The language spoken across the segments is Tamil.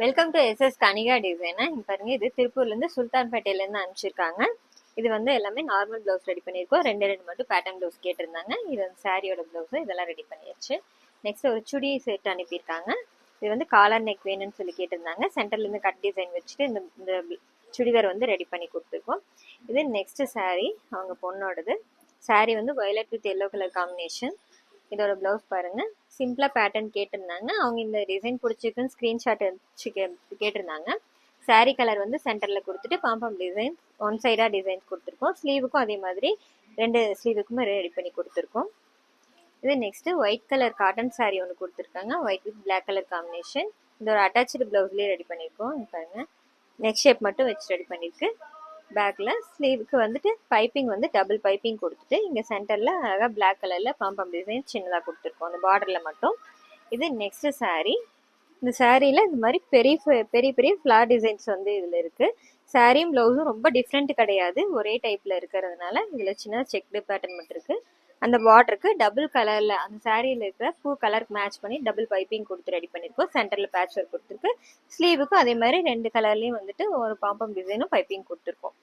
வெல்கம் டு எஸ்எஸ் கனிகா டிசைனா. இங்க பாருங்க, இது திருப்பூர்லேருந்து சுல்தான்பேட்டையிலேருந்து அனுப்பிச்சிருக்காங்க. இது வந்து எல்லாமே நார்மல் ப்ளவுஸ் ரெடி பண்ணியிருக்கோம். ரெண்டு மட்டும் பேட்டர்ன் ப்ளவுஸ் கேட்டிருந்தாங்க. இது வந்து சாரியோட ப்ளவுஸு இதெல்லாம் ரெடி பண்ணியாச்சு. நெக்ஸ்ட் ஒரு சுடி செட் அனுப்பியிருக்காங்க. இது வந்து காலர் நெக் வேணும்னு சொல்லி கேட்டிருந்தாங்க. சென்டர்லேருந்து கட் டிசைன் வச்சுட்டு இந்த சுடிதார் வந்து ரெடி பண்ணி கொடுத்துருக்கோம். இது நெக்ஸ்ட் சாரி, அவங்க பொண்ணோடது. சாரி வந்து violet with yellow colour combination. இதோட ப்ளவுஸ் பாருங்க, சிம்பிளா பேட்டர்ன் கேட்டிருந்தாங்க. அவங்க இந்த டிசைன் பிடிச்சிருக்குன்னு ஸ்க்ரீன்ஷாட் வச்சு கேட்டிருந்தாங்க. சாரீ கலர் வந்து சென்டர்ல கொடுத்துட்டு பாம்பம் டிசைன் ஒன் சைடா டிசைன்ஸ் கொடுத்துருக்கோம். ஸ்லீவுக்கும் அதே மாதிரி ரெண்டு ஸ்லீவுக்குமே ரெடி பண்ணி கொடுத்துருக்கோம். இது next white colour cotton sari ஒன்று கொடுத்துருக்காங்க, white with black colour combination. இதோட அட்டாச்சு பிளவுஸ்லேயே ரெடி பண்ணியிருக்கோம். பாருங்க, நெக் ஷேப் மட்டும் வச்சு ரெடி பண்ணியிருக்கு. பேக்ல ஸ்லீவுக்கு வந்துட்டு பைப்பிங் வந்து டபுள் பைப்பிங் கொடுத்துட்டு இங்கே சென்டர்ல அழகாக பிளாக் கலர்ல பாம்பம் டிசைன் சின்னதாக கொடுத்துருக்கோம் அந்த பார்டர்ல மட்டும். இது நெக்ஸ்ட் சாரீ. இந்த சாரியில இந்த மாதிரி பெரிய பெரிய ஃப்ளார் டிசைன்ஸ் வந்து இதில் இருக்கு. சாரியும் ப்ளவுஸும் ரொம்ப டிஃப்ரெண்ட் கிடையாது, ஒரே டைப்ல இருக்கிறதுனால இதில் சின்ன செக்டு பேட்டர்ன் மட்டும் இருக்கு. அந்த பார்டருக்கு டபுள் கலர்ல அந்த சாரியில இருக்கிற பூ கலருக்கு மேட்ச் பண்ணி டபுள் பைப்பிங் கொடுத்து ரெடி பண்ணிருக்கோம். சென்டர்ல பேட்ச் ஒர்க் கொடுத்துருக்கு. ஸ்லீவுக்கும் அதே மாதிரி ரெண்டு கலர்லயும் வந்துட்டு ஒரு பாம்பம் டிசைனும் பைப்பிங் கொடுத்துருக்கோம்.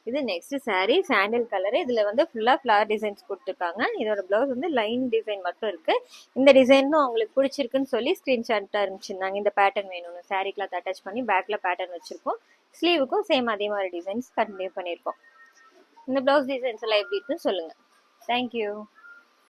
இது நெக்ஸ்ட் சாரீ, சாண்டில் கலர். இதுல வந்து ஃபுல்லா ஃபிளவர் டிசைன்ஸ் கொடுத்துருக்காங்க. இதோட பிளவுஸ் வந்து லைன் டிசைன் மட்டும் இருக்கு. இந்த டிசைனும் அவங்களுக்கு பிடிச்சிருக்குன்னு சொல்லி ஸ்கிரீன்ஷாட் அனுப்பிச்சிருந்தாங்க. இந்த பேட்டர்ன் வேணும்னு சாரீ கிளாத் அட்டாச் பண்ணி பேக்ல பேட்டர்ன் வச்சிருக்கோம். ஸ்லீவுக்கும் சேம் அதே மாதிரி டிசைன்ஸ் கண்டினியூ பண்ணியிருக்கோம். இந்த பிளவுஸ் டிசைன்ஸ் எல்லாம் எப்படி இருக்குன்னு சொல்லுங்க. தேங்க்யூ.